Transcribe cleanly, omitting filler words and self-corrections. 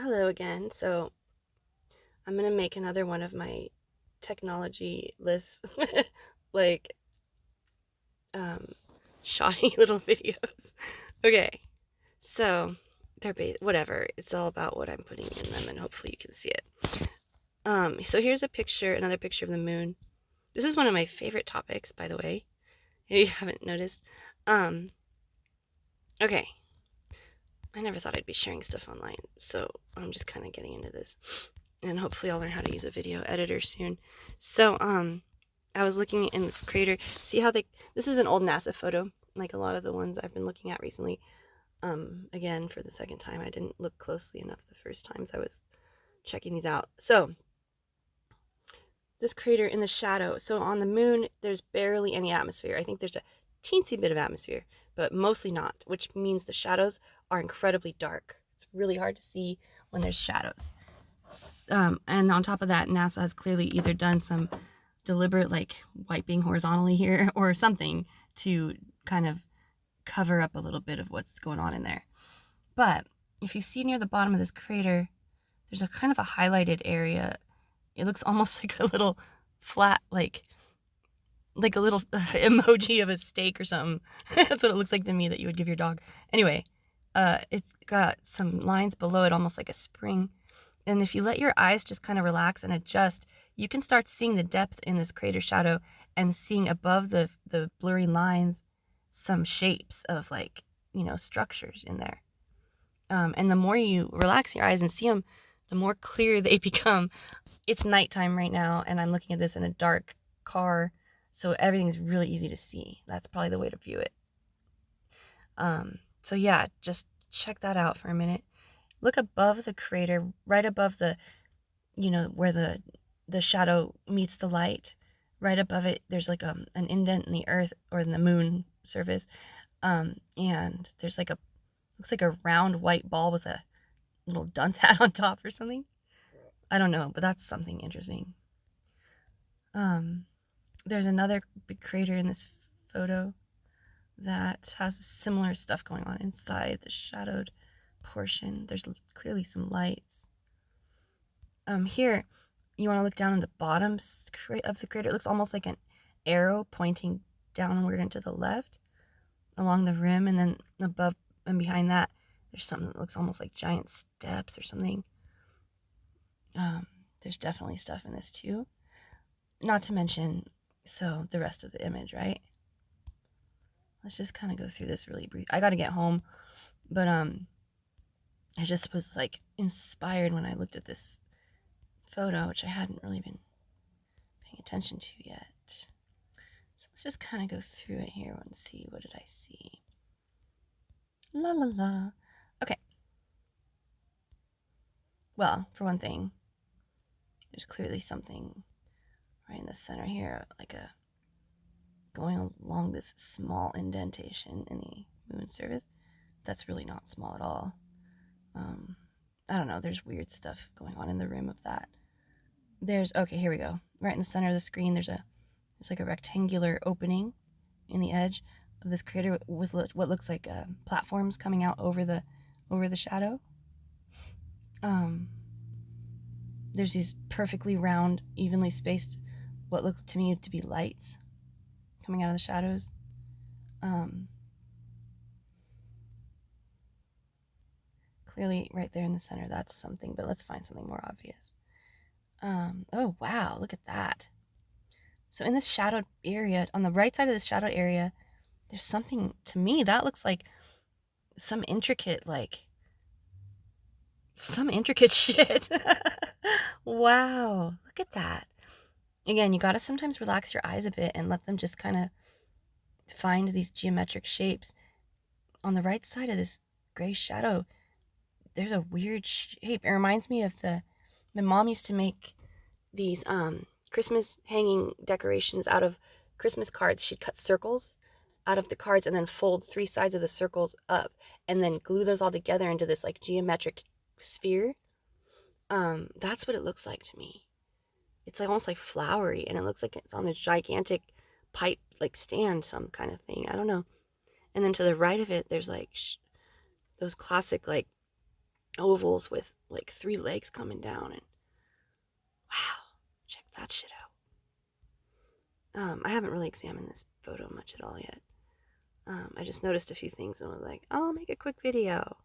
Hello again. So I'm gonna make another one of my technology lists, like um, shoddy little videos. Okay, so they're whatever. It's all about what I'm putting in them, and hopefully you can see it. So here's a picture, another picture of the moon. This is one of my favorite topics, by the way, if you haven't noticed. Um, okay, I never thought I'd be sharing stuff online, so I'm just kind of getting into this, and hopefully I'll learn how to use a video editor soon. So, I was looking in this crater. See how this is an old NASA photo, like a lot of the ones I've been looking at recently. Again, for the second time, I didn't look closely enough the first times I was checking these out. So, this crater in the shadow. So, on the moon, there's barely any atmosphere. I think there's a teensy bit of atmosphere, but mostly not, which means the shadows are incredibly dark. It's really hard to see when there's shadows. And on top of that, NASA has clearly either done some deliberate, like wiping horizontally here or something to kind of cover up a little bit of what's going on in there. But if you see near the bottom of this crater, there's a kind of a highlighted area. It looks almost like a little flat, like a little emoji of a steak or something. That's what it looks like to me that you would give your dog. Anyway, it's got some lines below it, almost like a spring. And if you let your eyes just kind of relax and adjust, you can start seeing the depth in this crater shadow and seeing above the blurry lines some shapes of structures in there. And the more you relax your eyes and see them, the more clear they become. It's nighttime right now, and I'm looking at this in a dark car, so everything's really easy to see. That's probably the way to view it. So yeah, just check that out for a minute. Look above the crater, right above where the shadow meets the light. Right above it, there's like an indent in the earth or in the moon surface. And there's looks like a round white ball with a little dunce hat on top or something. I don't know, but that's something interesting. Um, there's another big crater in this photo that has similar stuff going on inside the shadowed portion. There's clearly some lights. Here, you want to look down in the bottom of the crater. It looks almost like an arrow pointing downward and to the left along the rim, and then above and behind that, there's something that looks almost like giant steps or something. There's definitely stuff in this too. Not to mention, so the rest of the image, right? Let's just kind of go through this really brief. I got to get home, but I just was like inspired when I looked at this photo, which I hadn't really been paying attention to yet. So let's just kind of go through it here and see, what did I see? La la la. Okay. Well, for one thing, there's clearly something right in the center here, like a going along this small indentation in the moon surface. That's really not small at all. I don't know, there's weird stuff going on in the rim of that. Okay, here we go. Right in the center of the screen, there's like a rectangular opening in the edge of this crater with what looks like platforms coming out over the shadow. There's these perfectly round, evenly spaced, what looks to me to be lights coming out of the shadows. Clearly, right there in the center, that's something, but let's find something more obvious. Oh, wow, look at that. So in this shadowed area, on the right side of this shadowed area, there's something, to me, that looks like some intricate shit. Wow, look at that. Again, you gotta sometimes relax your eyes a bit and let them just kind of find these geometric shapes. On the right side of this gray shadow, there's a weird shape. It reminds me of my mom used to make these Christmas hanging decorations out of Christmas cards. She'd cut circles out of the cards and then fold three sides of the circles up and then glue those all together into this like geometric sphere. That's what it looks like to me. It's like almost like flowery, and it looks like it's on a gigantic pipe like stand, some kind of thing. I don't know. And then to the right of it, there's like those classic like ovals with like 3 legs coming down, and wow, check that shit out. I haven't really examined this photo much at all yet. I just noticed a few things and was like, I'll make a quick video.